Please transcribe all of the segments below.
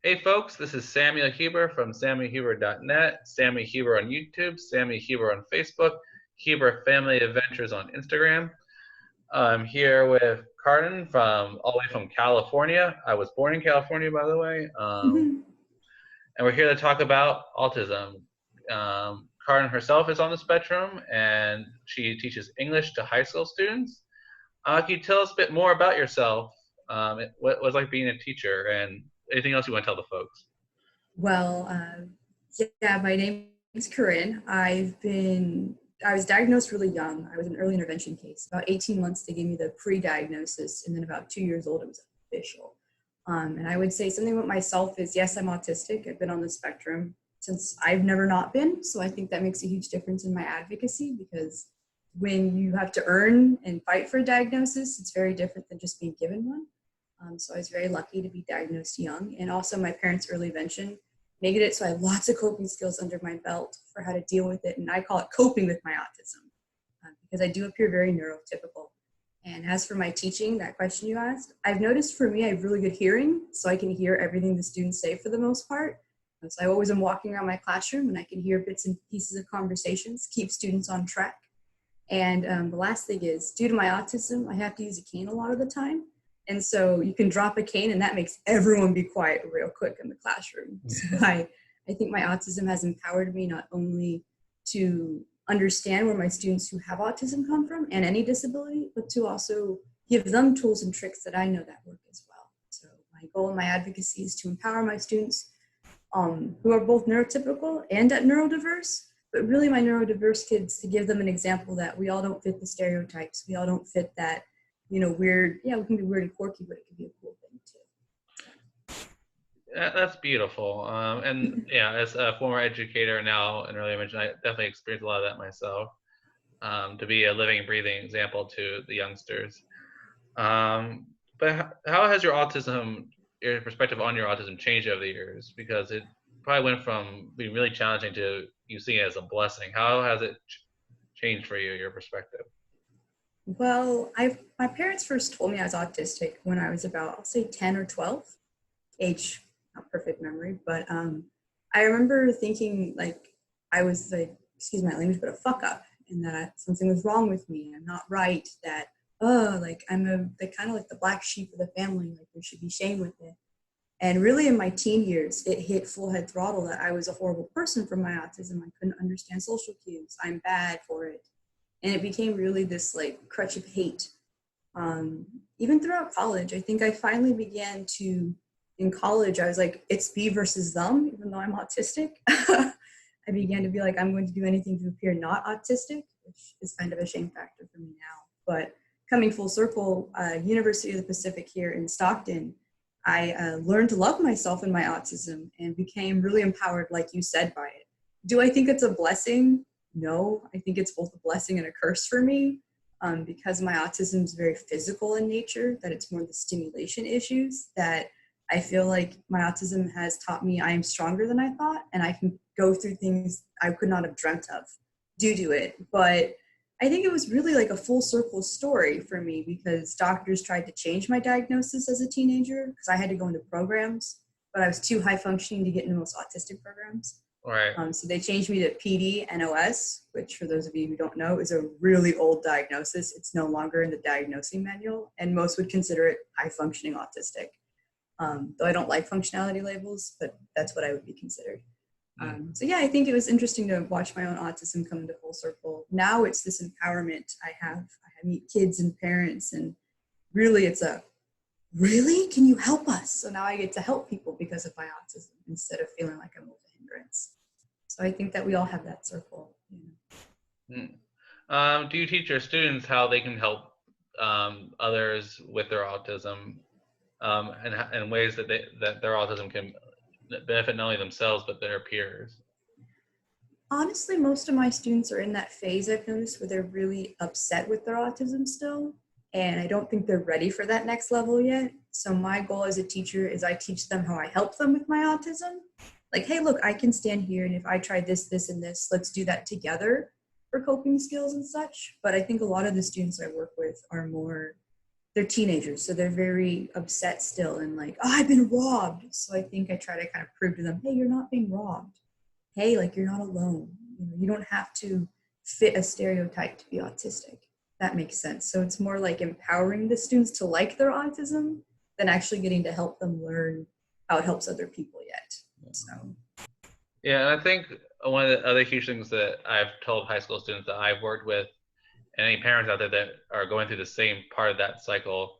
Hey folks, this is Samuel Huber from SamuelHuber.net, Sammy Huber on YouTube, Sammy Huber on Facebook, Huber Family Adventures on Instagram. I'm here with Carrin from all the way from California. I was born in California, by the way, and we're here to talk about autism. Carrin herself is on the spectrum, and she teaches English to high school students. Can you tell us a bit more about yourself? What was like being a teacher, and anything else you want to tell the folks? Well, yeah, my name is Carrin. I was diagnosed really young. I was an early intervention case. About 18 months, they gave me the pre-diagnosis, and then about 2 years old, it was official. And I would say something about myself is, yes, I'm autistic. I've been on the spectrum since I've never not been. So I think that makes a huge difference in my advocacy, because when you have to earn and fight for a diagnosis, it's very different than just being given one. So I was very lucky to be diagnosed young. And also my parents' early intervention made it so I have lots of coping skills under my belt for how to deal with it. And I call it coping with my autism, because I do appear very neurotypical. And as for my teaching, that question you asked, I've noticed for me, I have really good hearing, so I can hear everything the students say for the most part. So I always am walking around my classroom and I can hear bits and pieces of conversations, keep students on track. And the last thing is, due to my autism, I have to use a cane a lot of the time. And so you can drop a cane and that makes everyone be quiet real quick in the classroom. So I think my autism has empowered me not only to understand where my students who have autism come from and any disability, but to also give them tools and tricks that I know that work as well. So my goal in my advocacy is to empower my students who are both neurotypical and neurodiverse, but really my neurodiverse kids, to give them an example that we all don't fit the stereotypes. We all don't fit that, weird, we can be weird and quirky, but it can be a cool thing too. That's beautiful. And yeah, as a former educator now and earlier mentioned, I definitely experienced a lot of that myself. To be a living, breathing example to the youngsters. But how has your perspective on your autism changed over the years? Because it probably went from being really challenging to you seeing it as a blessing. How has it changed for you, your perspective? Well, my parents first told me I was autistic when I was about, I'll say 10 or 12. Age, not perfect memory, but I remember thinking like I was like, excuse my language, but a fuck up, and that something was wrong with me. I'm not right. That like I'm kind of like the black sheep of the family. Like we should be shamed with it. And really, in my teen years, it hit full head throttle that I was a horrible person for my autism. I couldn't understand social cues. I'm bad for it, and it became really this like crutch of hate. Even throughout college, I think I finally began to. In college, I was like, it's me versus them, even though I'm autistic. I began to be like, I'm going to do anything to appear not autistic, which is kind of a shame factor for me now. But coming full circle, University of the Pacific here in Stockton, I learned to love myself and my autism and became really empowered, like you said, by it. Do I think it's a blessing? No, I think it's both a blessing and a curse for me. Because my autism is very physical in nature, that it's more the stimulation issues that I feel like my autism has taught me I am stronger than I thought, and I can go through things I could not have dreamt of due to it. But I think it was really like a full circle story for me, because doctors tried to change my diagnosis as a teenager because I had to go into programs, but I was too high functioning to get into most autistic programs. Right. So they changed me to PD NOS, which for those of you who don't know is a really old diagnosis. It's no longer in the diagnosing manual, and most would consider it high functioning autistic. Though I don't like functionality labels, but that's what I would be considered. So yeah, I think it was interesting to watch my own autism come into full circle. Now it's this empowerment I meet kids and parents, and really really? Can you help us? So now I get to help people because of my autism instead of feeling like I'm a hindrance. So I think that we all have that circle. Do you teach your students how they can help others with their autism? And ways that their autism can benefit not only themselves but their peers? Honestly, most of my students are in that phase, I've noticed, where they're really upset with their autism still, and I don't think they're ready for that next level yet. So my goal as a teacher is I teach them how I help them with my autism. Like, hey, look, I can stand here, and if I try this, this, and this, let's do that together for coping skills and such. But I think a lot of the students I work with are more they're teenagers, so they're very upset still and like, oh, I've been robbed. So I think I try to kind of prove to them, hey, you're not being robbed. Hey, like you're not alone. You don't have to fit a stereotype to be autistic. That makes sense. So it's more like empowering the students to like their autism than actually getting to help them learn how it helps other people yet. So yeah, and I think one of the other huge things that I've told high school students that I've worked with, and any parents out there that are going through the same part of that cycle,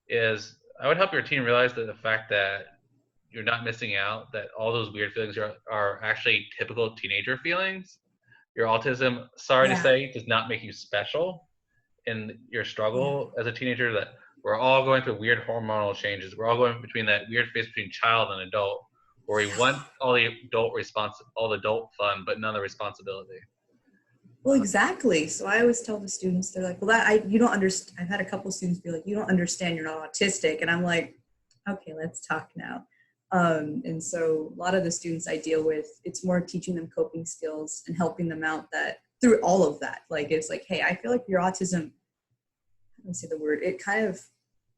is I would help your teen realize that the fact that you're not missing out, that all those weird feelings are actually typical teenager feelings. Your autism, sorry to yeah, say, does not make you special in your yeah. struggle as a teenager. That we're all going through weird hormonal changes. We're all going between that weird phase between child and adult, where we want all the all the adult fun, but none of the responsibility. Well, exactly. So I always tell the students, they're like, well, you don't understand. I've had a couple students be like, you don't understand, you're not autistic. And I'm like, okay, let's talk now. And so a lot of the students I deal with, it's more teaching them coping skills and helping them out that through all of that. Like, it's like, hey, I feel like your autism, let me say the word, it kind of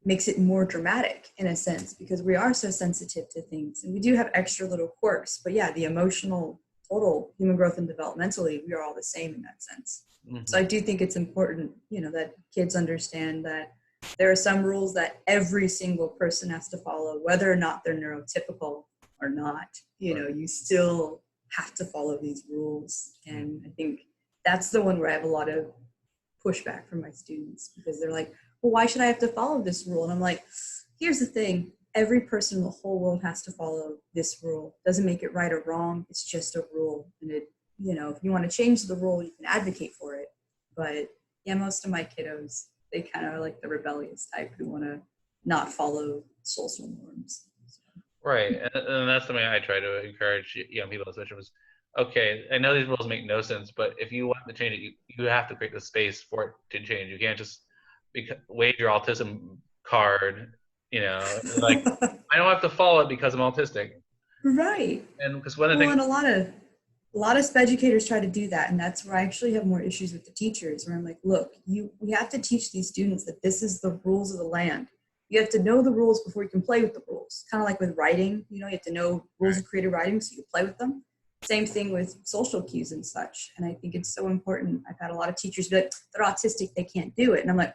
makes it more dramatic in a sense because we are so sensitive to things and we do have extra little quirks. But yeah, the emotional total human growth and developmentally, we are all the same in that sense. Mm-hmm. So I do think it's important, that kids understand that there are some rules that every single person has to follow, whether or not they're neurotypical or not. You still have to follow these rules. And I think that's the one where I have a lot of pushback from my students because they're like, well, why should I have to follow this rule? And I'm like, here's the thing. Every person in the whole world has to follow this rule. Doesn't make it right or wrong. It's just a rule. And if you want to change the rule, you can advocate for it. But yeah, most of my kiddos, they kind of are like the rebellious type who want to not follow social norms. Right. And that's something I try to encourage young people, especially was, okay, I know these rules make no sense, but if you want to change it, you have to create the space for it to change. You can't just wave your autism card, like, I don't have to follow it because I'm autistic. Right. And because one of the things... And a lot of SPED educators try to do that, and that's where I actually have more issues with the teachers, where I'm like, look, we have to teach these students that this is the rules of the land. You have to know the rules before you can play with the rules. Kind of like with writing, you have to know rules of creative writing so you can play with them. Same thing with social cues and such. And I think it's so important. I've had a lot of teachers be like, they're autistic, they can't do it. And I'm like,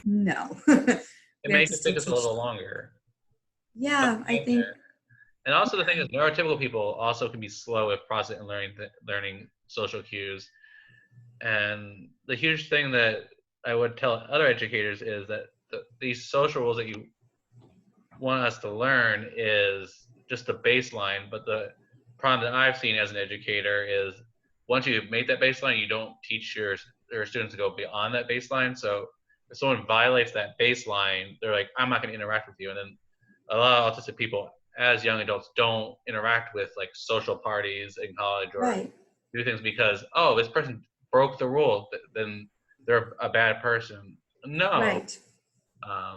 no. It may just take us a little longer. Yeah, I think. And also the thing is, neurotypical people also can be slow with processing and learning social cues. And the huge thing that I would tell other educators is that these social rules that you want us to learn is just the baseline. But the problem that I've seen as an educator is once you've made that baseline, you don't teach your students to go beyond that baseline. So if someone violates that baseline, they're like, I'm not going to interact with you. And then a lot of autistic people as young adults don't interact with like social parties in college or do things because, oh, this person broke the rule, then they're a bad person. No,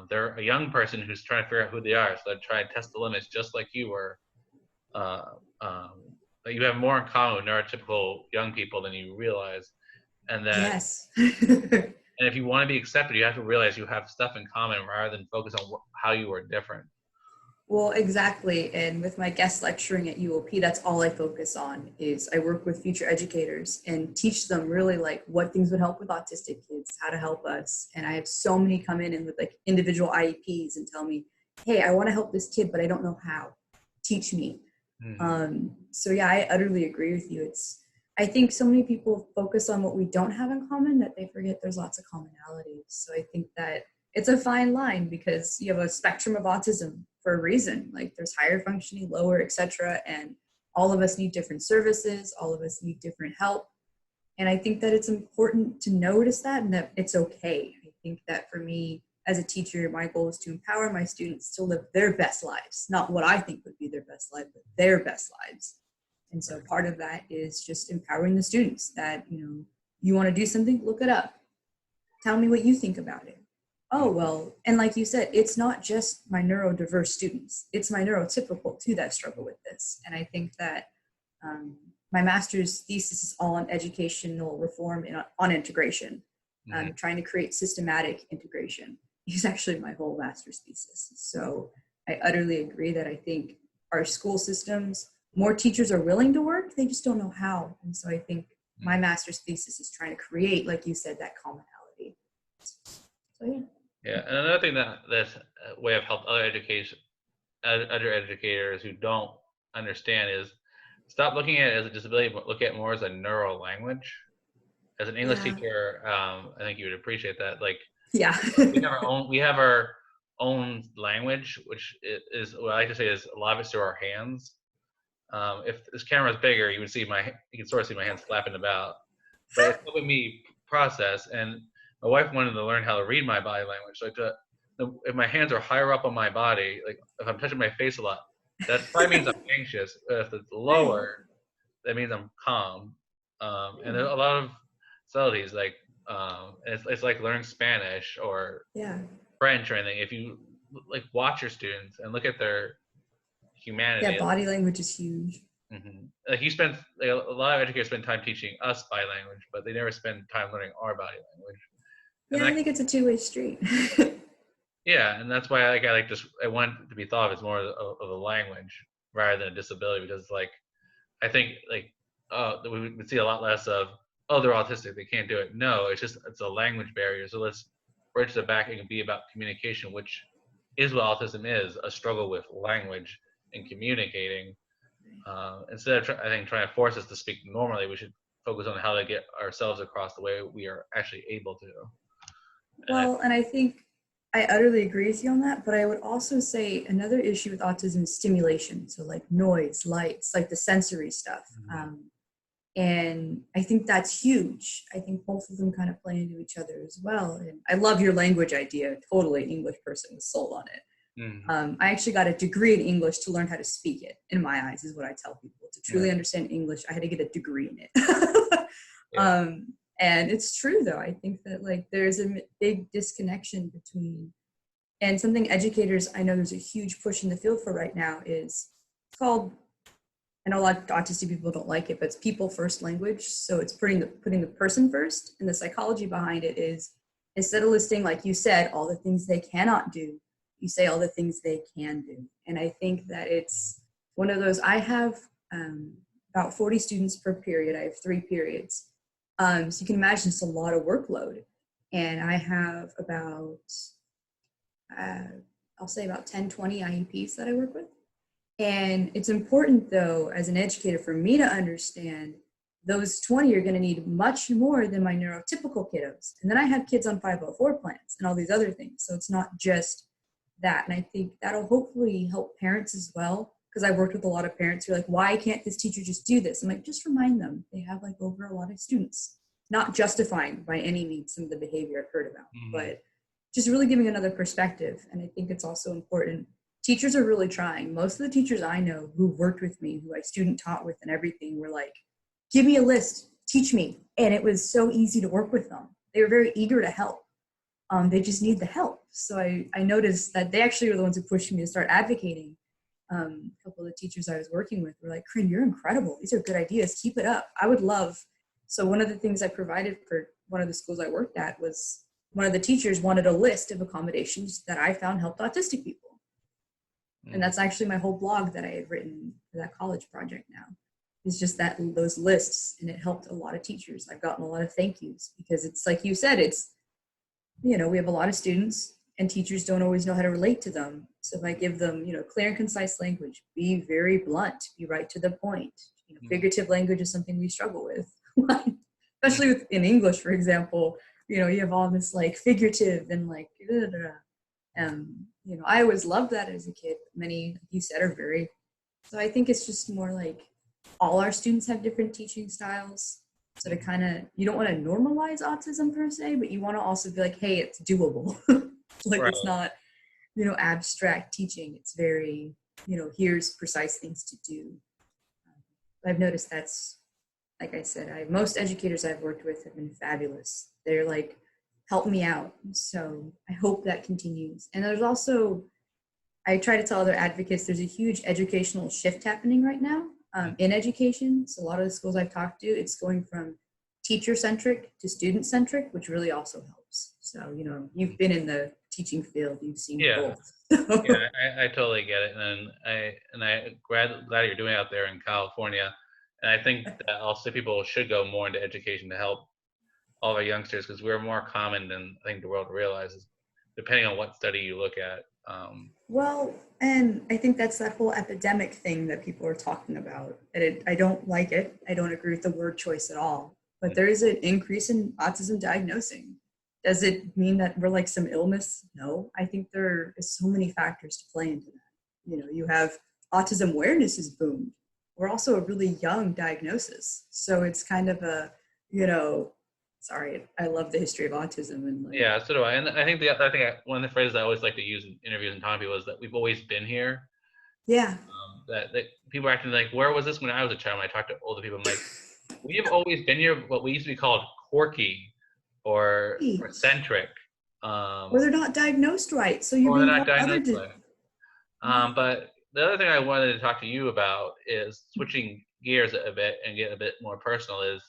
they're a young person who's trying to figure out who they are. So they try and test the limits just like you were. You have more in common with neurotypical young people than you realize. And then, and if you want to be accepted, you have to realize you have stuff in common rather than focus on how you are different. Well, exactly. And with my guest lecturing at UOP, that's all I focus on is I work with future educators and teach them really like what things would help with autistic kids, how to help us. And I have so many come in and with like individual IEPs and tell me, hey, I want to help this kid, but I don't know how. Teach me. So yeah, I utterly agree with you. I think so many people focus on what we don't have in common that they forget there's lots of commonalities. So I think that it's a fine line because you have a spectrum of autism for a reason. Like there's higher functioning, lower, etc. And all of us need different services. All of us need different help. And I think that it's important to notice that and that it's okay. I think that for me as a teacher, my goal is to empower my students to live their best lives, not what I think would be their best life, but their best lives. And so part of that is just empowering the students that, you want to do something, look it up. Tell me what you think about it. Oh, well, and like you said, it's not just my neurodiverse students. It's my neurotypical too that struggle with this. And I think that my master's thesis is all on educational reform and on integration, trying to create systematic integration. is actually my whole master's thesis. So I utterly agree that I think our school systems, more teachers are willing to work, they just don't know how. And so I think my master's thesis is trying to create, like you said, that commonality. So yeah. Yeah, and another thing that's a way of help other educators who don't understand is stop looking at it as a disability, but look at it more as a neural language. As an English Yeah. teacher, I think you would appreciate that. Like, Yeah. we have our own language, which is what I like to say is a lot of it's through our hands. If this camera is bigger, you can sort of see my hands flapping about, but it's helping me process. And my wife wanted to learn how to read my body language. If my hands are higher up on my body, like if I'm touching my face a lot, that probably means I'm anxious. If it's lower, that means I'm calm. And there's a lot of subtleties, like it's like learning Spanish or French or anything. If you like watch your students and look at their humanity, body language is huge. Like a lot of educators spend time teaching us body language, but they never spend time learning our body language. And I think it's a two-way street. Yeah, and that's why I want it to be thought of as more of a language rather than a disability, because like I think like we would see a lot less of, oh, they're autistic, they can't do it. No, it's a language barrier. So let's bridge the back and be about communication, which is what autism is, a struggle with language and communicating. Instead of I think trying to force us to speak normally, we should focus on how to get ourselves across the way we are actually able to. And I think I utterly agree with you on that, but I would also say another issue with autism is stimulation. So like noise, lights, like the sensory stuff. And I think that's huge. I think both of them kind of play into each other as well. And I love your language idea. Totally an English person was sold on it. I actually got a degree in English to learn how to speak it, in my eyes, is what I tell people. To truly understand English, I had to get a degree in it. And it's true, though. I think that like there's a big disconnection between, and something educators, I know there's a huge push in the field for right now is called, I know a lot of autistic people don't like it, but it's people first language. So it's putting the person first. And the psychology behind it is, instead of listing, like you said, all the things they cannot do, you say all the things they can do. And I think that it's one of those, I have about 40 students per period. I have 3 periods. So you can imagine it's a lot of workload. And I have about, I'll say about 10, 20 IEPs that I work with. And it's important, though, as an educator, for me to understand those 20 are going to need much more than my neurotypical kiddos. And then I have kids on 504 plans and all these other things. So it's not just that. And I think that'll hopefully help parents as well, because I worked with a lot of parents who are like, why can't this teacher just do this? I'm like, just remind them they have like over a lot of students, not justifying by any means some of the behavior I've heard about, but just really giving another perspective. And I think it's also important. Teachers are really trying. Most of the teachers I know who worked with me, who I student taught with and everything, were like, give me a list, teach me. And it was so easy to work with them. They were very eager to help. They just need the help. So I noticed that they actually were the ones who pushed me to start advocating. A couple of the teachers I was working with were like, Carrin, you're incredible. These are good ideas. Keep it up. I would love. So one of the things I provided for one of the schools I worked at was one of the teachers wanted a list of accommodations that I found helped autistic people. And that's actually my whole blog that I had written for that college project now. It's just that those lists, and it helped a lot of teachers. I've gotten a lot of thank yous because it's like you said, it's, we have a lot of students and teachers don't always know how to relate to them. So if I give them, clear and concise language, be very blunt, be right to the point. Figurative language is something we struggle with, especially in English, for example. You have all this like figurative and like, I always loved that as a kid. Many, like you said, are very. So I think it's just more like all our students have different teaching styles. So to kind of, you don't want to normalize autism per se, but you want to also be like, hey, it's doable. Like It's not, abstract teaching. It's very, here's precise things to do. I've noticed that's, like I said, most educators I've worked with have been fabulous. They're like, help me out. So I hope that continues. And there's also, I try to tell other advocates, there's a huge educational shift happening right now in education. So a lot of the schools I've talked to, it's going from teacher-centric to student-centric, which really also helps. So, you've been in the teaching field, you've seen Yeah. both. Yeah, I totally get it, and I glad you're doing it out there in California, and I think that also people should go more into education to help all of our youngsters because we're more common than I think the world realizes, depending on what study you look at. Well, and I think that's that whole epidemic thing that people are talking about. And I don't like it. I don't agree with the word choice at all. But there is an increase in autism diagnosing. Does it mean that we're like some illness? No. I think there is so many factors to play into that. You have autism awareness has boomed. We're also a really young diagnosis. So it's kind of sorry, I love the history of autism and Yeah, so do I. And I think the other thing, one of the phrases I always like to use in interviews and talking to people is that we've always been here. yeah. That people are acting like, where was this when I was a child? When I talk to older people, I'm like, we have always been here. What we used to be called quirky or eccentric. Or they're not diagnosed right, so you're Or they're being not called other. diagnosed right. But the other thing I wanted to talk to you about is switching gears a bit and get a bit more personal. Is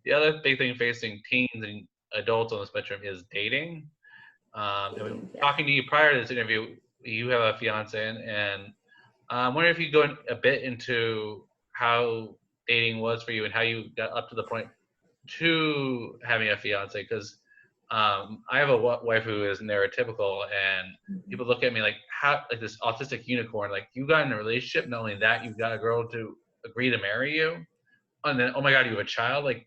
the other big thing facing teens and adults on the spectrum is dating. Talking to you prior to this interview, you have a fiance, and I'm wondering if you go a bit into how dating was for you and how you got up to the point to having a fiance. Because I have a wife who is neurotypical, and people look at me like this autistic unicorn. Like, you got in a relationship, not only that, you got a girl to agree to marry you, and then, oh my God, you have a child. Like,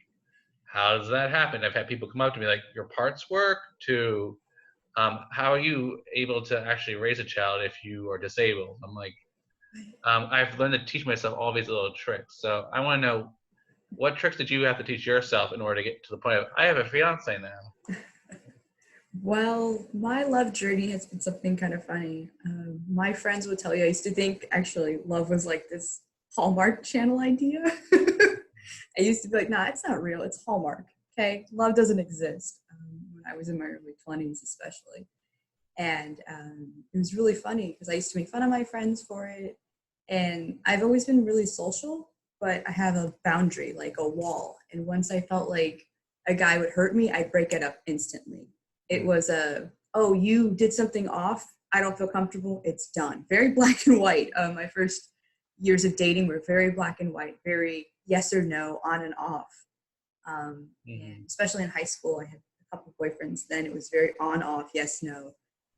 how does that happen? I've had people come up to me like, your parts work, to how are you able to actually raise a child if you are disabled? I'm like, I've learned to teach myself all these little tricks. So I want to know, what tricks did you have to teach yourself in order to get to the point of, I have a fiance now? Well, my love journey has been something kind of funny. My friends would tell you, I used to think actually love was like this Hallmark Channel idea. I used to be like, nah, it's not real. It's Hallmark. Okay. Love doesn't exist. When I was in my early 20s, especially. And it was really funny because I used to make fun of my friends for it. And I've always been really social, but I have a boundary, like a wall. And once I felt like a guy would hurt me, I'd break it up instantly. It was oh, you did something off. I don't feel comfortable. It's done. Very black and white. My first years of dating were very black and white, very yes or no, on and off. And especially in high school, I had a couple of boyfriends. Then it was very on, off, yes, no.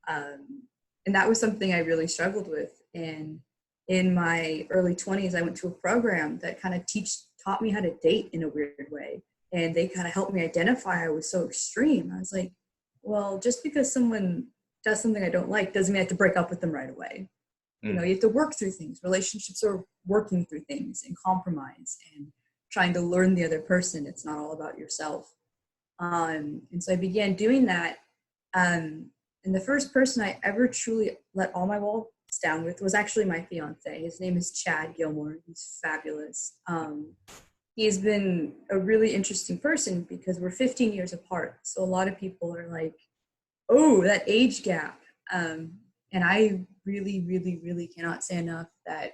And that was something I really struggled with. And in my early 20s, I went to a program that kind of taught me how to date in a weird way. And they kind of helped me identify I was so extreme. I was like, well, just because someone does something I don't like doesn't mean I have to break up with them right away. You have to work through things. Relationships are working through things and compromise and trying to learn the other person. It's not all about yourself. And so I began doing that. And the first person I ever truly let all my walls down with was actually my fiance. His name is Chad Gilmore. He's fabulous. He's been a really interesting person because we're 15 years apart. So a lot of people are like, oh, that age gap. And I really, really, really cannot say enough that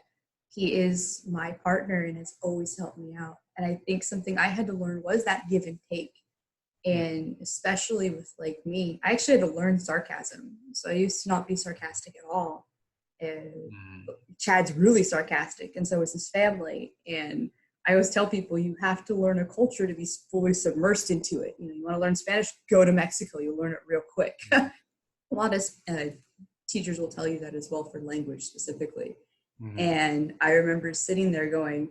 he is my partner and has always helped me out. And I think something I had to learn was that give and take. And especially with like me, I actually had to learn sarcasm. So I used to not be sarcastic at all. And Chad's really sarcastic, and so is his family. And I always tell people you have to learn a culture to be fully submersed into it. You want to learn Spanish, go to Mexico. You'll learn it real quick. A lot of teachers will tell you that as well for language specifically. And I remember sitting there going,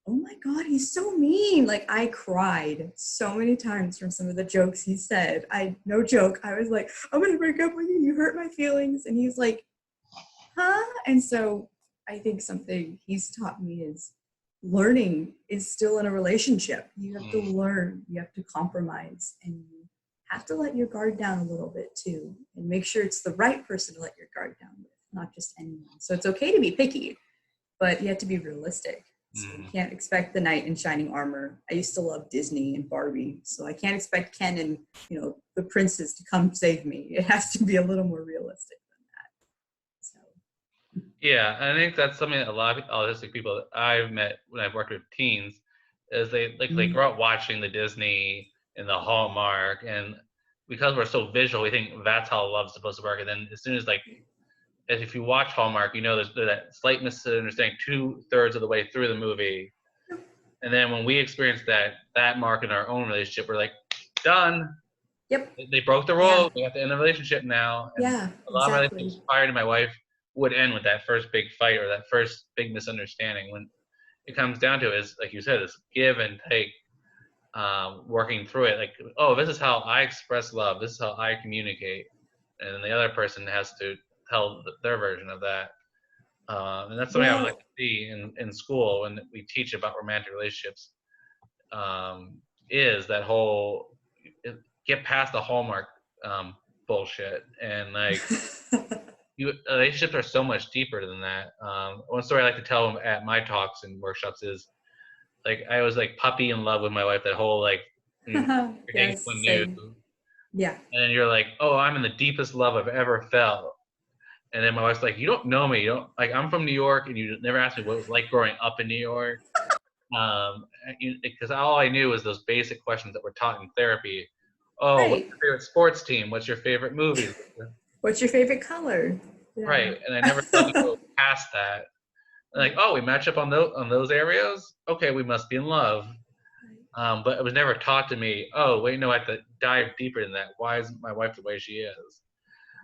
oh my God, he's so mean. Like, I cried so many times from some of the jokes he said. No joke. I was like, I'm going to break up with you. You hurt my feelings. And he's like, huh? And so I think something he's taught me is learning is still in a relationship. You have to learn, you have to compromise, and you have to let your guard down a little bit too, and make sure it's the right person to let your guard down with, not just anyone. So it's okay to be picky, but you have to be realistic. So you can't expect the knight in shining armor. I used to love Disney and Barbie, so I can't expect Ken and the princes to come save me. It has to be a little more realistic than that. So yeah, I think that's something that a lot of autistic people that I've met when I've worked with teens is they grow up watching the Disney and the Hallmark, and because we're so visual, we think that's how love's supposed to work. And then as soon as, like, as if you watch Hallmark, you know there's that slight misunderstanding 2/3 of the way through the movie. And then when we experience that mark in our own relationship, we're like, done. Yep. They broke the rule. We have to end the relationship now. And Yeah, a lot of exactly. relationships prior to my wife would end with that first big fight or that first big misunderstanding. When it comes down to it, is like you said, it's give and take, working through it. Like, oh, this is how I express love. This is how I communicate, and then the other person has to tell their version of that. And that's something I would like Well, to see in school when we teach about romantic relationships. Is that whole get past the Hallmark bullshit, and like relationships are so much deeper than that. One story I like to tell at my talks and workshops is, like, I was like puppy in love with my wife. That whole, like, you're dating yes, someone new, same. Yeah. and then you're like, oh, I'm in the deepest love I've ever felt. And then my wife's like, you don't know me. You don't, like, I'm from New York, and you never asked me what it was like growing up in New York. Because all I knew was those basic questions that were taught in therapy. Oh, what's Right. your favorite sports team? What's your favorite movie? What's your favorite color? Yeah. Right. And I never thought to go past that. Like, oh, we match up on those areas. Okay, we must be in love. But it was never taught to me. Oh, wait, no, I have to dive deeper than that. Why is my wife the way she is?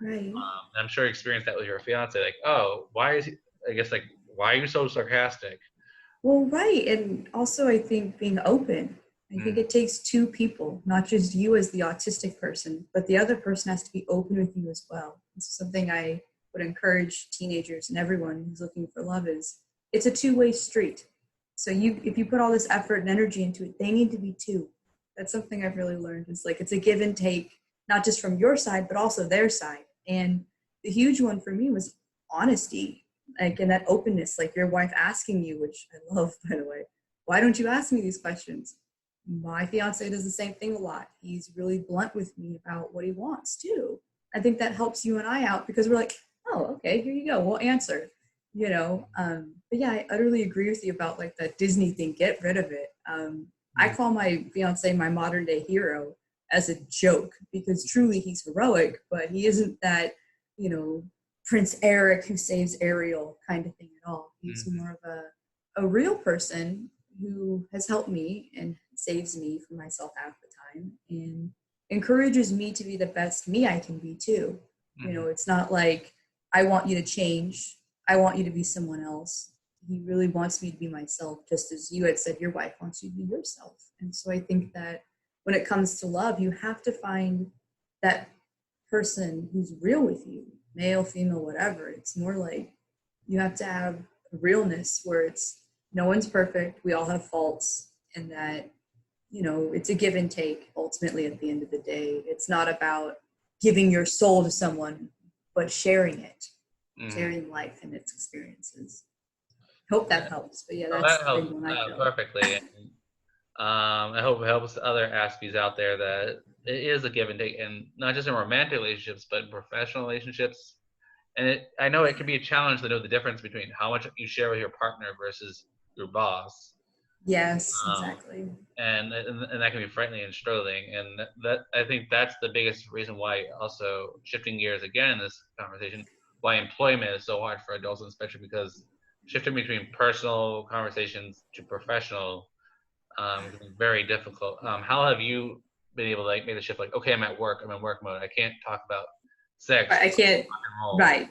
Right. I'm sure you experienced that with your fiance. Like, oh, why is he? I guess, like, why are you so sarcastic? Well, right. And also, I think being open. I think it takes two people, not just you as the autistic person, but the other person has to be open with you as well. This is something I would encourage teenagers and everyone who's looking for love is it's a two-way street. So if you put all this effort and energy into it, they need to be two. That's something I've really learned. It's like it's a give and take, not just from your side, but also their side. And the huge one for me was honesty, like, and that openness, like your wife asking you, which I love, by the way, why don't you ask me these questions? My fiance does the same thing a lot. He's really blunt with me about what he wants too. I think that helps you and I out because we're like, oh, okay, here you go. We'll answer, you know. But yeah, I utterly agree with you about like that Disney thing. Get rid of it. I call my fiance my modern day hero as a joke because truly he's heroic, but he isn't that, you know, Prince Eric who saves Ariel kind of thing at all. He's more of a real person who has helped me and saves me from myself half the time and encourages me to be the best me I can be too. You know, it's not like I want you to change. I want you to be someone else. He really wants me to be myself, just as you had said your wife wants you to be yourself. And so I think that when it comes to love, you have to find that person who's real with you, male, female, whatever. It's more like you have to have a realness where it's no one's perfect. We all have faults, and that, you know, it's a give and take ultimately at the end of the day. It's not about giving your soul to someone, but sharing it, sharing life and its experiences. Hope that helps. But yeah, Well, that's that the big helps one I feel. perfectly. And, I hope it helps other Aspies out there that it is a give and take, and not just in romantic relationships, but in professional relationships. And I know it can be a challenge to know the difference between how much you share with your partner versus your boss. Yes, Um, exactly. and that can be frightening and struggling. And that I think that's the biggest reason why, also shifting gears again in this conversation, why employment is so hard for adults, especially because shifting between personal conversations to professional can be very difficult. How have you been able to, like, make the shift? Like, okay, I'm at work. I'm in work mode. I can't talk about sex I can't. or rock Right.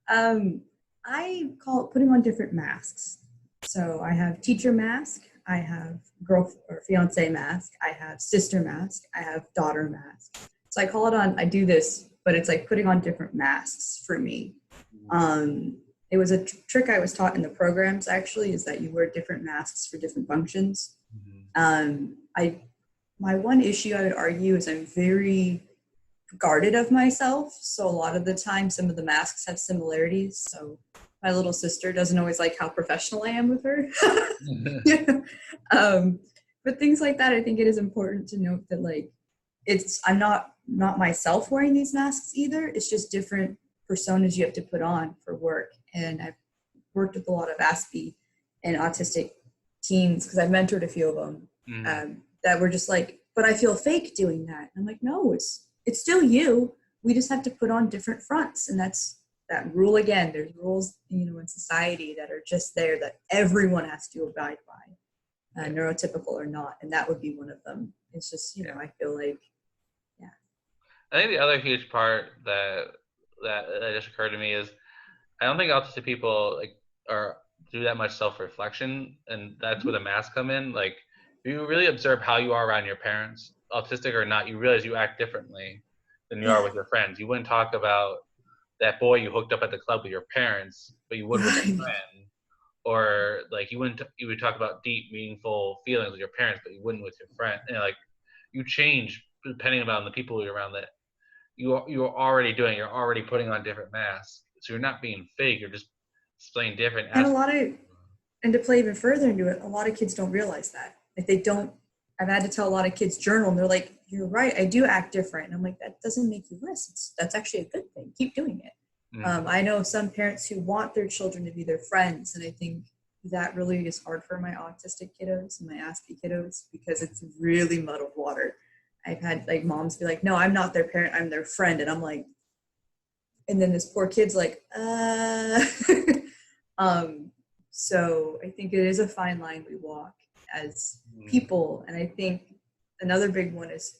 and I call it putting on different masks. So I have teacher mask, I have girl or fiance mask, I have sister mask, I have daughter mask. So I call it on, I do this, but it's like putting on different masks for me. It was a trick I was taught in the programs actually, is that you wear different masks for different functions. My one issue I would argue is I'm very guarded of myself. So a lot of the time, some of the masks have similarities. So my little sister doesn't always like how professional I am with her. But things like that, I think it is important to note that, like, I'm not myself wearing these masks either. It's just different personas you have to put on for work. And I've worked with a lot of Aspie and autistic teens because I've mentored a few of them that were just like, but I feel fake doing that. I'm like, no, it's still you. We just have to put on different fronts. And that's that rule again. There's rules, in society that are just there that everyone has to abide by, neurotypical or not. And that would be one of them. It's just, I feel like, yeah. I think the other huge part that just occurred to me is I don't think autistic people do that much self-reflection, and that's where the masks come in. Like, if you really observe how you are around your parents, autistic or not, you realize you act differently than you are with your friends. You wouldn't talk about that boy you hooked up at the club with your parents, but you would with a friend. Or like you would talk about deep, meaningful feelings with your parents, but you wouldn't with your friend. And like you change depending on the people you're around that you're already doing. You're already putting on different masks, so you're not being fake. You're just displaying different. And to play even further into it, a lot of kids don't realize that. Like they don't. I've had to tell a lot of kids journal, and they're like, "You're right. I do act different." And I'm like, "That doesn't make you less. That's actually a good thing. Keep doing it." I know some parents who want their children to be their friends, and I think that really is hard for my autistic kiddos and my ASPE kiddos because it's really muddled water. I've had like moms be like, "No, I'm not their parent. I'm their friend," and I'm like, and then this poor kid's like, So I think it is a fine line we walk as people, and I think another big one is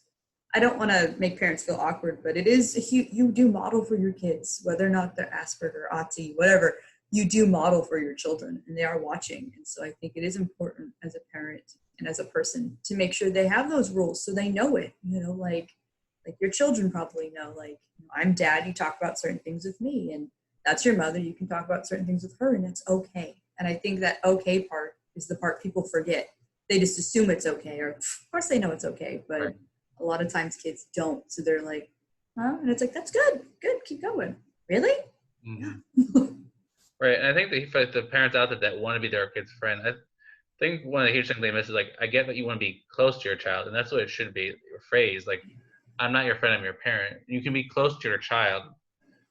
I don't want to make parents feel awkward, but it is you do model for your kids, whether or not they're Asperger, Autty, whatever. You do model for your children, and they are watching. And so I think it is important as a parent and as a person to make sure they have those rules so they know it. Like your children probably know. Like, I'm dad. You talk about certain things with me, and that's your mother. You can talk about certain things with her, and it's okay. And I think that okay part is the part people forget. They just assume it's okay, or of course they know it's okay, but. Right. A lot of times kids don't. So they're like, huh? And it's like, that's good. Good. Keep going. Really? Mm-hmm. Yeah. Right. And I think the parents out there that want to be their kid's friend, I think one of the huge things they miss is like, I get that you want to be close to your child, and that's what it should be. Your phrase, like, I'm not your friend, I'm your parent. You can be close to your child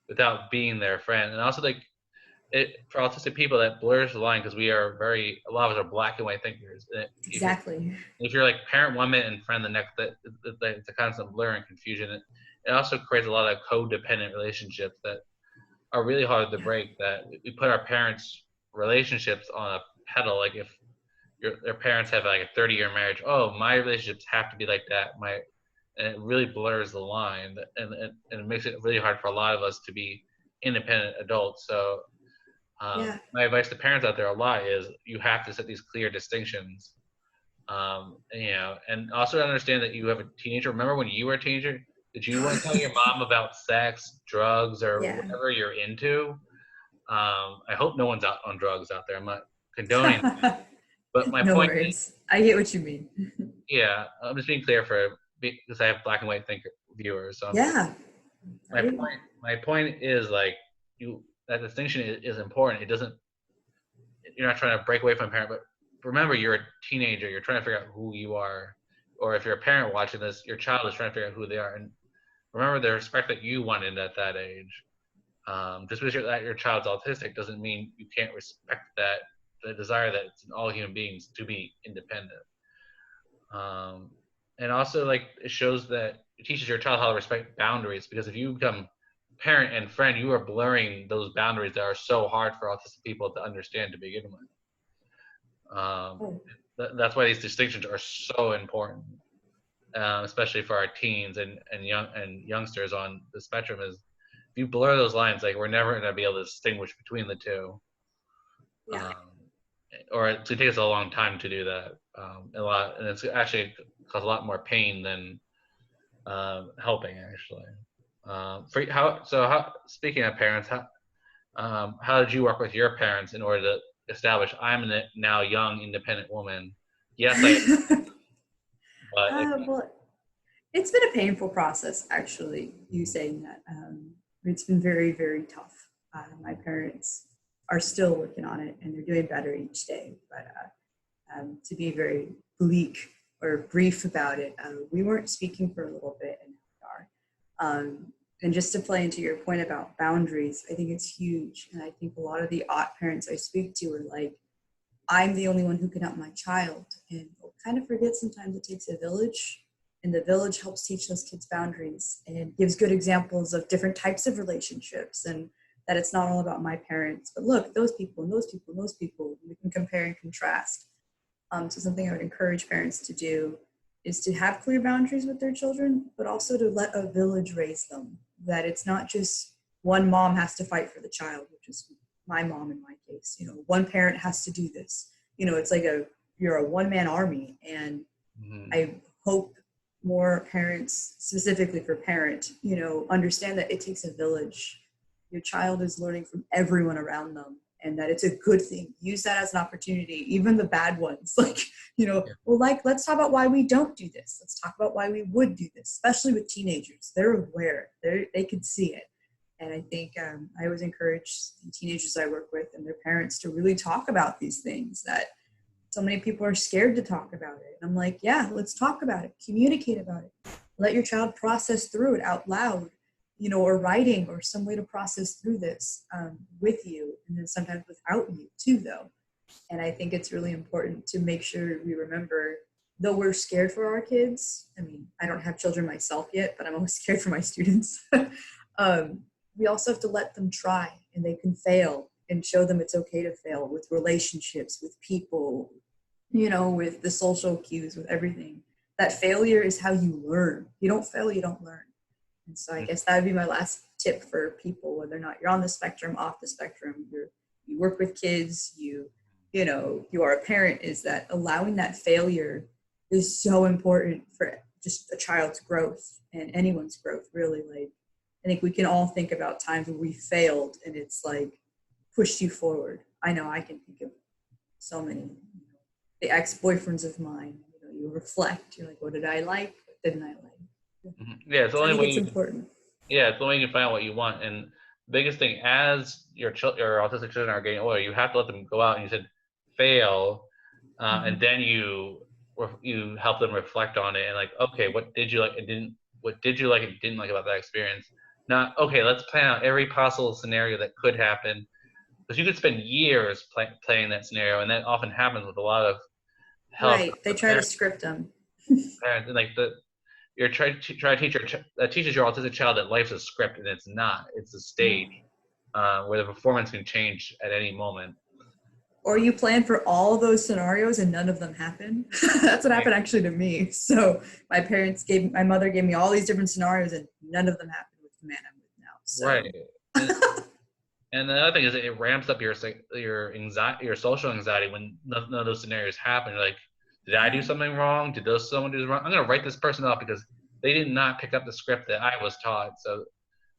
without being their friend. And also, like, for autistic people, that blurs the line because a lot of us are black and white thinkers. Exactly. If you're like parent one minute and friend the next, it's a constant blur and confusion. It also creates a lot of codependent relationships that are really hard to break. That we put our parents' relationships on a pedal. Like if their parents have like a 30-year marriage, oh, my relationships have to be like that. And it really blurs the line, and it makes it really hard for a lot of us to be independent adults. So. My advice to parents out there a lot is you have to set these clear distinctions, and also understand that you have a teenager. Remember when you were a teenager, did you want to tell your mom about sex, drugs, or whatever you're into? I hope no one's out on drugs out there. I'm not condoning that. But my point is, I get what you mean. Yeah, I'm just being clear because I have black and white viewers. So my point is like that distinction is important. You're not trying to break away from a parent, but remember you're a teenager. You're trying to figure out who you are. Or if you're a parent watching this, your child is trying to figure out who they are. And remember the respect that you wanted at that age. Just because your child's autistic doesn't mean you can't respect the desire that it's in all human beings to be independent. And also, like, it shows that it teaches your child how to respect boundaries, because if you become parent and friend, you are blurring those boundaries that are so hard for autistic people to understand to begin with. That's why these distinctions are so important, especially for our teens and youngsters on the spectrum. Is if you blur those lines, like, we're never going to be able to distinguish between the two. Or it's going to take us a long time to do that. And it's actually cause a lot more pain than helping, actually. Speaking of parents, how did you work with your parents in order to establish I'm a now young independent woman? Yes, well, it's been a painful process, actually. You saying that, it's been very, very tough. My parents are still working on it, and they're doing better each day. But to be very bleak or brief about it, we weren't speaking for a little bit, and now we are. And just to play into your point about boundaries, I think it's huge. And I think a lot of the aught parents I speak to are like, I'm the only one who can help my child. And we'll kind of forget sometimes it takes a village. And the village helps teach those kids boundaries and gives good examples of different types of relationships, and that it's not all about my parents, but look, those people and those people and those people, we can compare and contrast. So something I would encourage parents to do is to have clear boundaries with their children, but also to let a village raise them. That it's not just one mom has to fight for the child, which is my mom in my case. You know, one parent has to do this. You know, it's like you're a one-man army. And I hope more parents, specifically for parent, you know, understand that it takes a village. Your child is learning from everyone around them, and that it's a good thing. Use that as an opportunity, even the bad ones. Like, you know, well, like, let's talk about why we don't do this. Let's talk about why we would do this, especially with teenagers. They're aware, they can see it. And I think I always encourage the teenagers I work with and their parents to really talk about these things, that so many people are scared to talk about it. And I'm like, yeah, let's talk about it. Communicate about it. Let your child process through it out loud, you know, or writing, or some way to process through this with you, and then sometimes without you too, though. And I think it's really important to make sure we remember, though we're scared for our kids. I mean, I don't have children myself yet, but I'm always scared for my students. We also have to let them try, and they can fail, and show them it's okay to fail with relationships, with people, you know, with the social cues, with everything. That failure is how you learn. You don't fail, you don't learn. And so I guess that would be my last tip for people, whether or not you're on the spectrum, off the spectrum, you work with kids, you know, you are a parent, is that allowing that failure is so important for just a child's growth and anyone's growth, really. Like, I think we can all think about times where we failed and it's like pushed you forward. I know I can think of so many, you know, the ex-boyfriends of mine. You know, you reflect, you're like, what did I like? What didn't I like? Yeah, it's the So I only think way it's important. Yeah, it's the way you can find out what you want. And the biggest thing, as your autistic children are getting older, you have to let them go out. And you said fail, and then you help them reflect on it and, like, okay, what did you like and didn't? What did you like and didn't like about that experience? Not, okay, let's plan out every possible scenario that could happen, because you could spend years playing that scenario, and that often happens with a lot of help. Right. They try to script them. Parents, and like you're trying to teach teaches your autistic child that life's a script, and it's not. It's a stage where the performance can change at any moment. Or you plan for all those scenarios and none of them happen. That's what happened actually to me. So my mother gave me all these different scenarios and none of them happened with the man I'm with now. So. Right. And the other thing is, it ramps up your anxiety, your social anxiety, when none of those scenarios happen. You're like, did I do something wrong? Did someone do wrong? I'm gonna write this person off because they did not pick up the script that I was taught. So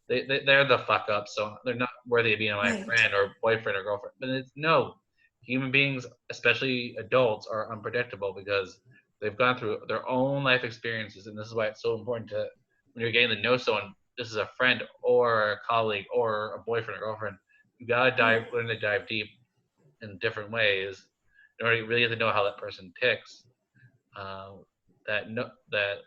they're the fuck up. So they're not worthy of being my friend or boyfriend or girlfriend. But it's no. Human beings, especially adults, are unpredictable because they've gone through their own life experiences, and this is why it's so important to, when you're getting to know someone, this is a friend or a colleague or a boyfriend or girlfriend, you gotta learn to dive deep in different ways in order to really get to know how that person ticks. That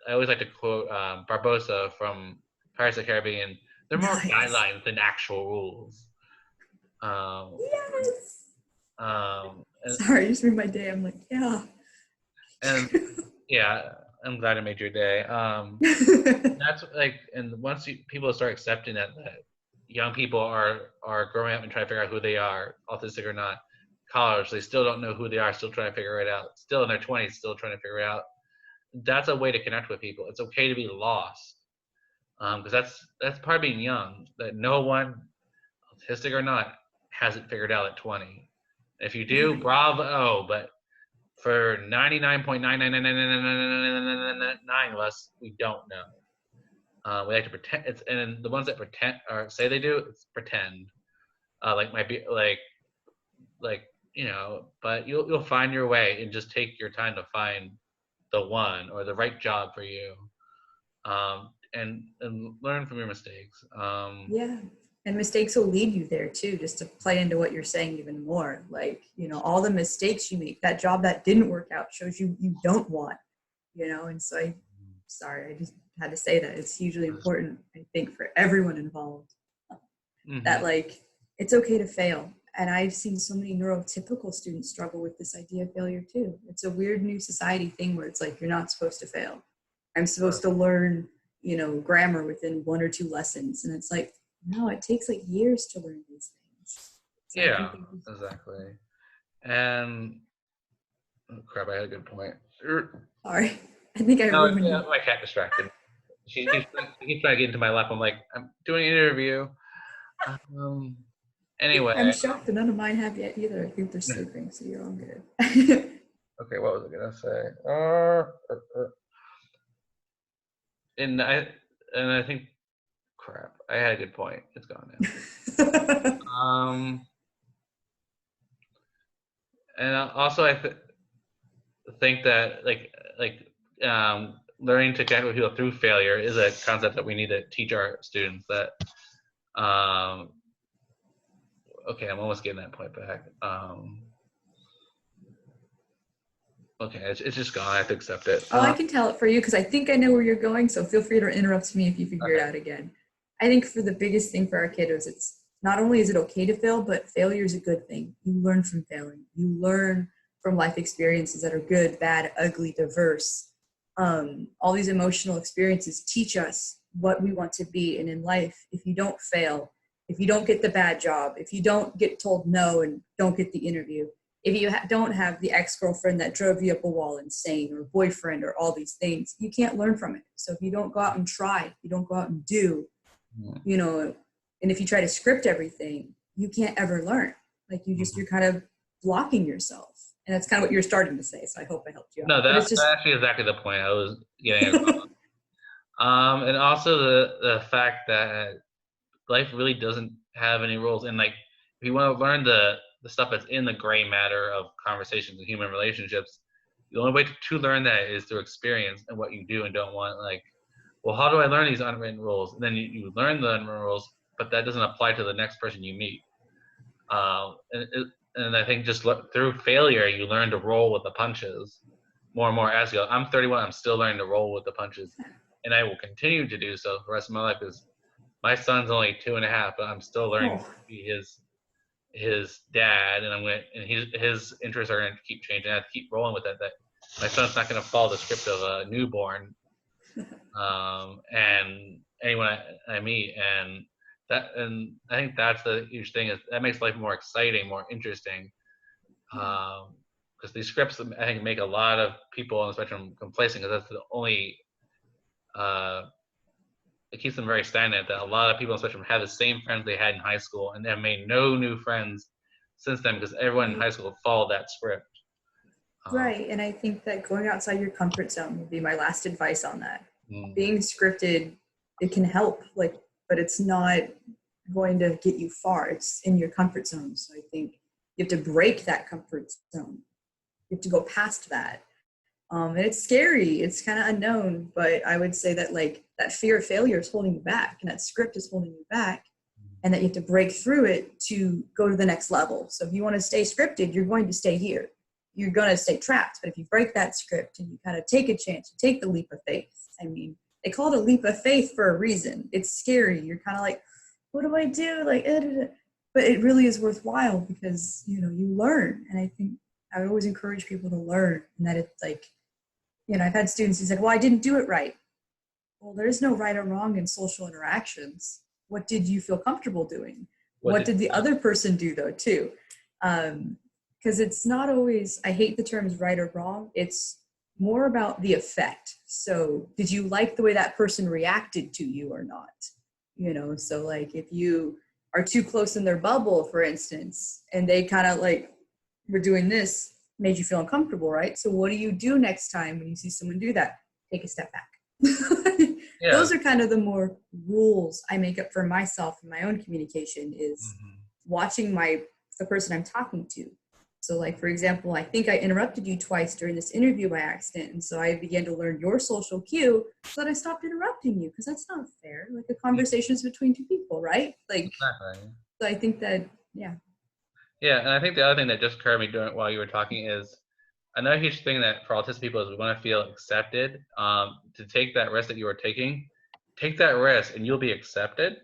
I always like to quote Barbosa from Pirates of the Caribbean. They're more guidelines than actual rules. Yes. And, sorry, just made my day. I'm like, yeah. And yeah, I'm glad I made your day. That's like, and once people start accepting that young people are growing up and trying to figure out who they are, autistic or not, college, they still don't know who they are, still trying to figure it out, still in their 20s, still trying to figure it out. That's a way to connect with people. It's okay to be lost, because that's part of being young. That no one, autistic or not, has it figured out at 20. If you do, bravo. But for 99.9999999 of us, we don't know. We like to pretend. And the ones that pretend or say they do, it's pretend. Like might be like you know, but you'll find your way, and just take your time to find the one or the right job for you, and learn from your mistakes. Yeah. And mistakes will lead you there too, just to play into what you're saying even more. Like, you know, all the mistakes you make, that job that didn't work out shows you don't want, you know. And so I just had to say that. It's hugely important, I think, for everyone involved, that like, it's okay to fail. And I've seen so many neurotypical students struggle with this idea of failure too. It's a weird new society thing where it's like, you're not supposed to fail. I'm supposed to learn, grammar within 1 or 2 lessons. And it's like, no, it takes like years to learn these things. So I Yeah, think exactly. And oh, crap, I had a good point. sorry, I think I No, ruined yeah, it. my cat distracted me. She keeps trying to get into my lap. I'm like, I'm doing an interview. Anyway. I'm shocked that none of mine have yet either. I think they're sleeping, so you're all good. Okay, what was I gonna say? And I think, crap, I had a good point. It's gone now. And also I think that learning to connect with people through failure is a concept that we need to teach our students. That okay, I'm almost getting that point back. Okay, it's just gone. I have to accept it. Oh, I can tell it for you because I think I know where you're going. So feel free to interrupt me if you figure it out again. I think for the biggest thing for our kiddos, it's not only is it okay to fail, but failure is a good thing. You learn from failing. You learn from life experiences that are good, bad, ugly, diverse. All these emotional experiences teach us what we want to be. And in life, if you don't fail, if you don't get the bad job, if you don't get told no and don't get the interview, if you don't have the ex-girlfriend that drove you up a wall insane, or boyfriend, or all these things, you can't learn from it. So if you don't go out and try, if you don't go out and do, and if you try to script everything, you can't ever learn. Like you're kind of blocking yourself. And that's kind of what you're starting to say. So I hope I helped you out. No, that's actually exactly the point I was getting across. And also the fact that life really doesn't have any rules. And like, if you want to learn the stuff that's in the gray matter of conversations and human relationships, the only way to learn that is through experience and what you do and don't want. Like, well, how do I learn these unwritten rules? And then you learn the unwritten rules, but that doesn't apply to the next person you meet. And I think just through failure, you learn to roll with the punches more and more as you go. I'm 31. I'm still learning to roll with the punches, and I will continue to do so for the rest of my life. Because my son's only 2.5, but I'm still learning to be his dad, and his interests are going to keep changing. I have to keep rolling with that. That my son's not going to follow the script of a newborn, and anyone I meet, and I think that's the huge thing, is that makes life more exciting, more interesting. Because these scripts, I think, make a lot of people on the spectrum complacent, because that's the only it keeps them very stagnant. That a lot of people on the spectrum have the same friends they had in high school and have made no new friends since then, because everyone in high school followed that script. Right, and I think that going outside your comfort zone would be my last advice on that. Being scripted, it can help, but it's not going to get you far. It's in your comfort zone. So I think you have to break that comfort zone. You have to go past that. And it's scary. It's kind of unknown, but I would say that that fear of failure is holding you back, and that script is holding you back, and that you have to break through it to go to the next level. So if you want to stay scripted, you're going to stay here. You're going to stay trapped. But if you break that script and you kind of take a chance, you take the leap of faith. I mean, they call it a leap of faith for a reason. It's scary. You're kind of like, what do I do? But it really is worthwhile, because, you learn. And I think I would always encourage people to learn, and that it's I've had students who said, well, I didn't do it right. Well, there's no right or wrong in social interactions. What did you feel comfortable doing? What did the other person do, though, too? Because it's not always, I hate the terms right or wrong. It's more about the effect. So did you like the way that person reacted to you or not? So if you are too close in their bubble, for instance, and they kind of were doing this, made you feel uncomfortable, right? So what do you do next time when you see someone do that? Take a step back. Yeah. Those are kind of the more rules I make up for myself in my own communication, is watching the person I'm talking to. So for example, I think I interrupted you twice during this interview by accident. And so I began to learn your social cue so that I stopped interrupting you, because that's not fair. A conversation is between two people, right? Exactly. So I think that, yeah. Yeah, and I think the other thing that just occurred to me while you were talking is, another huge thing that for autistic people is we want to feel accepted. To take that risk that you are taking, take that risk and you'll be accepted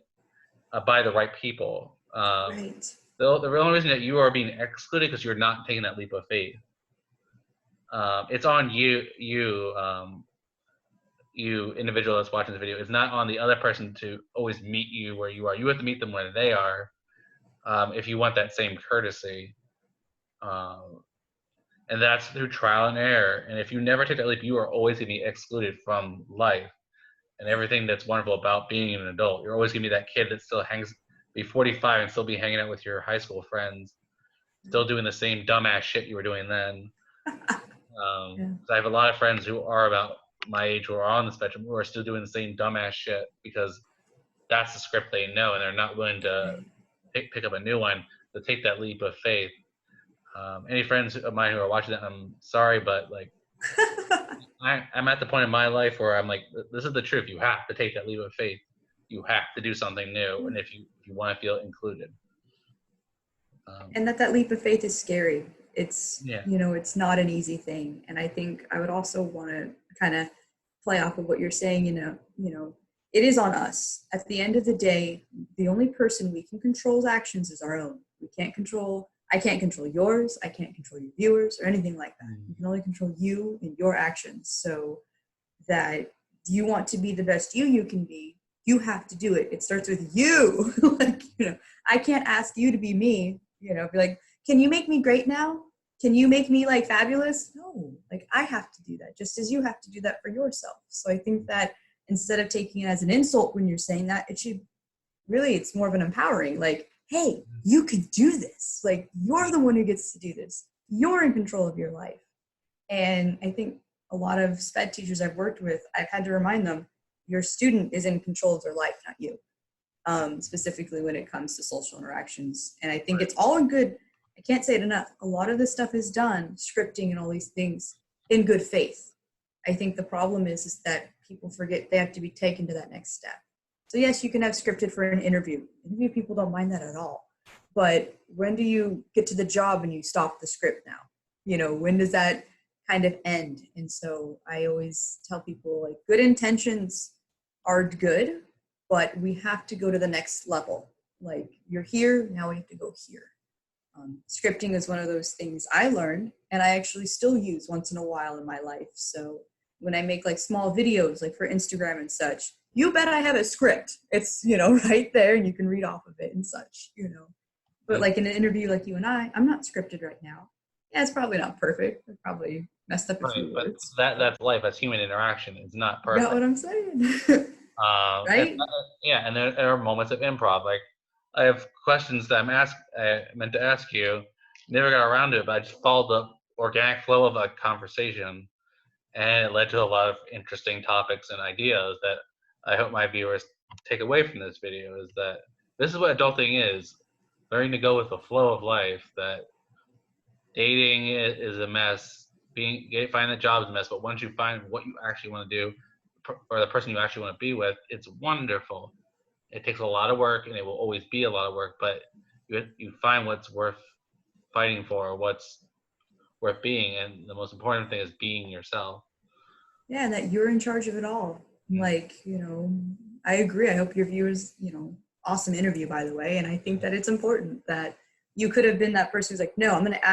by the right people. Right. The only reason that you are being excluded because you're not taking that leap of faith. It's on you you individual that's watching this video is not on the other person to always meet you where you are. You have to meet them where they are, if you want that same courtesy. And that's through trial and error. And if you never take that leap, you are always going to be excluded from life and everything that's wonderful about being an adult. You're always going to be that kid that still be 45 and still be hanging out with your high school friends, still doing the same dumbass shit you were doing then. Yeah. I have a lot of friends who are about my age who are on the spectrum who are still doing the same dumbass shit because that's the script they know, and they're not willing to pick up a new one to take that leap of faith. Any friends of mine who are watching that, I'm sorry, but like I'm at the point in my life where I'm like, this is the truth. You have to take that leap of faith. You have to do something new, and if you want to feel included. And that leap of faith is scary. It's, Yeah. It's not an easy thing. And I think I would also want to kind of play off of what you're saying, it is on us. At the end of the day, the only person we can control's actions is our own. I can't control yours. I can't control your viewers or anything like that. You can only control you and your actions. So that you want to be the best you can be, you have to do it. It starts with you. I can't ask you to be me, be like, can you make me great now? Can you make me like fabulous? No, like I have to do that just as you have to do that for yourself. So I think that instead of taking it as an insult when you're saying that, it's more of an empowering, like, hey, you can do this. Like, you're the one who gets to do this. You're in control of your life. And I think a lot of SPED teachers I've worked with, I've had to remind them, your student is in control of their life, not you, specifically when it comes to social interactions. And I think it's all in good. I can't say it enough. A lot of this stuff is done, scripting and all these things, in good faith. I think the problem is that people forget they have to be taken to that next step. So yes, you can have scripted for an interview. Interview people don't mind that at all. But when do you get to the job and you stop the script now? When does that kind of end? And so I always tell people, like, good intentions are good, but we have to go to the next level. Like, you're here, now we have to go here. Scripting is one of those things I learned and I actually still use once in a while in my life. So when I make like small videos, like for Instagram and such, you bet I have a script. It's, right there and you can read off of it and such, But like in an interview like you and I'm not scripted right now. Yeah, it's probably not perfect. I probably messed up a few words. That's life. That's human interaction. It's not perfect. You got what I'm saying? Right? And there are moments of improv. Like, I have questions that I meant to ask you, never got around to it, but I just followed the organic flow of a conversation, and it led to a lot of interesting topics and ideas that I hope my viewers take away from this video. Is that this is what adulting is: learning to go with the flow of life. That dating is a mess, finding a job is a mess, but once you find what you actually want to do, or the person you actually want to be with, it's wonderful. It takes a lot of work, and it will always be a lot of work, but you find what's worth fighting for, what's worth being, and the most important thing is being yourself. Yeah, and that you're in charge of it all. Like, I agree. I hope your viewers, awesome interview, by the way. And I think that it's important that you could have been that person who's like, no, I'm going to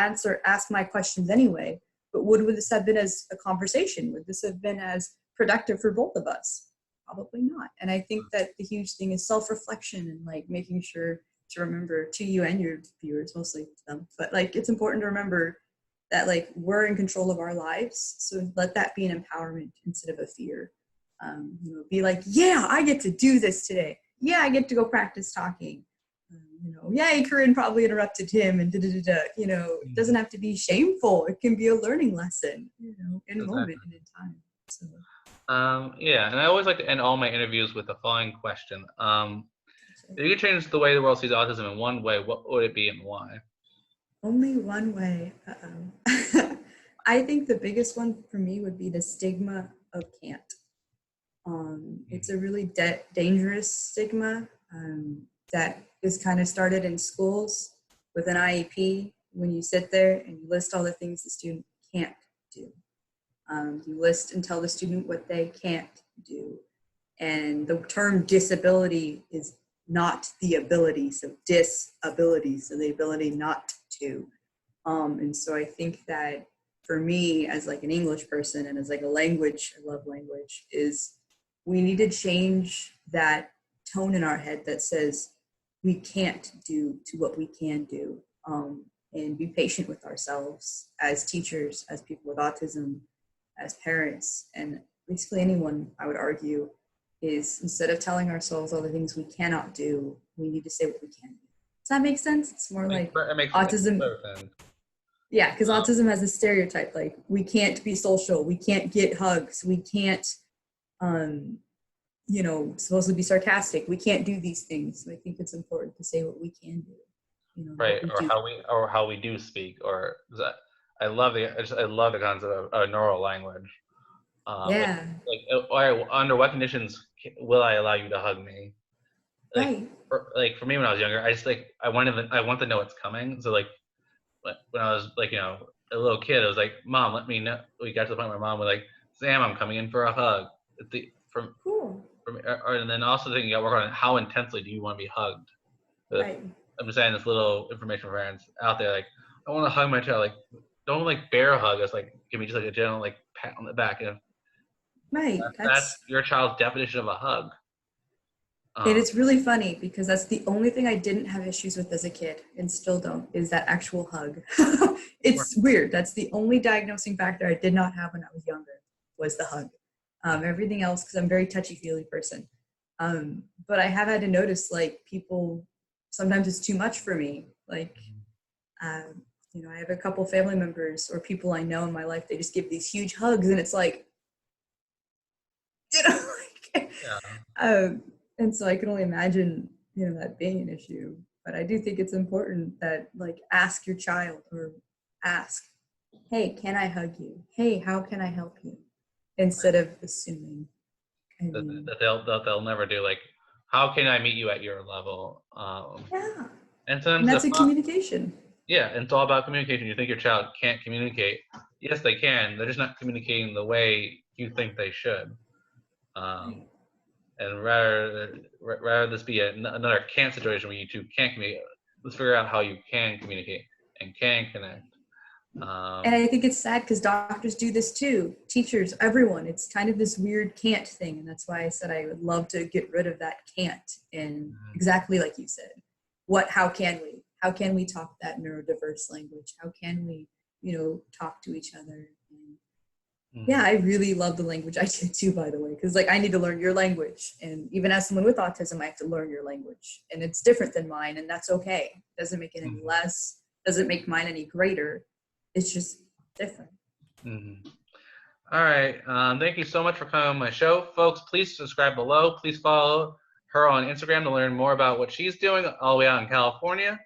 ask my questions anyway. But would this have been as a conversation? Would this have been as productive for both of us? Probably not. And I think that the huge thing is self-reflection and like making sure to remember, to you and your viewers, mostly to them, but like it's important to remember that like we're in control of our lives. So let that be an empowerment instead of a fear. Be like, yeah, I get to do this today. Yeah, I get to go practice talking. Yay, Carrin probably interrupted him and it doesn't have to be shameful. It can be a learning lesson, in a moment and in time. So. And I always like to end all my interviews with the following question. If you could change the way the world sees autism in one way, what would it be and why? Only one way. I think the biggest one for me would be the stigma of can't. It's a really dangerous stigma that is kind of started in schools with an IEP. When you sit there and you list all the things the student can't do. You list and tell the student what they can't do. And the term disability is not the ability, so disability, so the ability not to. And so I think that for me as like an English person and as like a language, I love language, is we need to change that tone in our head that says we can't do to what we can do, and be patient with ourselves as teachers, as people with autism, as parents, and basically anyone, I would argue, is instead of telling ourselves all the things we cannot do, we need to say what we can do. Does that make sense? It's more like It makes autism. sense. Yeah, because autism has a stereotype, like we can't be social, we can't get hugs, we can't, supposedly be sarcastic. We can't do these things. So I think it's important to say what we can do. Right, or how we do speak, or that. I love the concept of neural language. Yeah. Under what conditions will I allow you to hug me? Right. For me when I was younger, I want to know what's coming. So like when I was a little kid, I was like, Mom, let me know. We got to the point where Mom was like, Sam, I'm coming in for a hug. Cool. And then also thinking, you got to work on how intensely do you want to be hugged. Right. I'm just saying this little information for parents out there. Like, I want to hug my child. Like, don't bear hug us. Like, give me just a gentle pat on the back. Right. That's your child's definition of a hug. And it's really funny because that's the only thing I didn't have issues with as a kid and still don't, is that actual hug. It's weird. That's the only diagnosing factor I did not have when I was younger, was the hug. Everything else, because I'm a very touchy-feely person. But I have had to notice, people, sometimes it's too much for me. I have a couple family members or people I know in my life, they just give these huge hugs and it's like, and so I can only imagine, that being an issue. But I do think it's important that, ask your child, or ask, hey, can I hug you? Hey, how can I help you? Instead of assuming. That they'll never do, how can I meet you at your level? Yeah. And that's a communication. Yeah, and it's all about communication. You think your child can't communicate. Yes, they can. They're just not communicating the way you think they should. And rather this be another can't situation where you two can't communicate, let's figure out how you can communicate and can connect. And I think it's sad because doctors do this too, teachers, everyone. It's kind of this weird can't thing, and that's why I said I would love to get rid of that can't. And exactly like you said, how can we talk that neurodiverse language? How can we, talk to each other? And yeah, I really love the language. I do too, by the way, because I need to learn your language, and even as someone with autism, I have to learn your language, and it's different than mine, and that's okay. It doesn't make it any less. Doesn't make mine any greater. It's just different. All right. Thank you so much for coming on my show. Folks, please subscribe below. Please follow her on Instagram to learn more about what she's doing all the way out in California.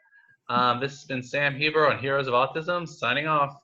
This has been Sam Huber on Heroes of Autism, signing off.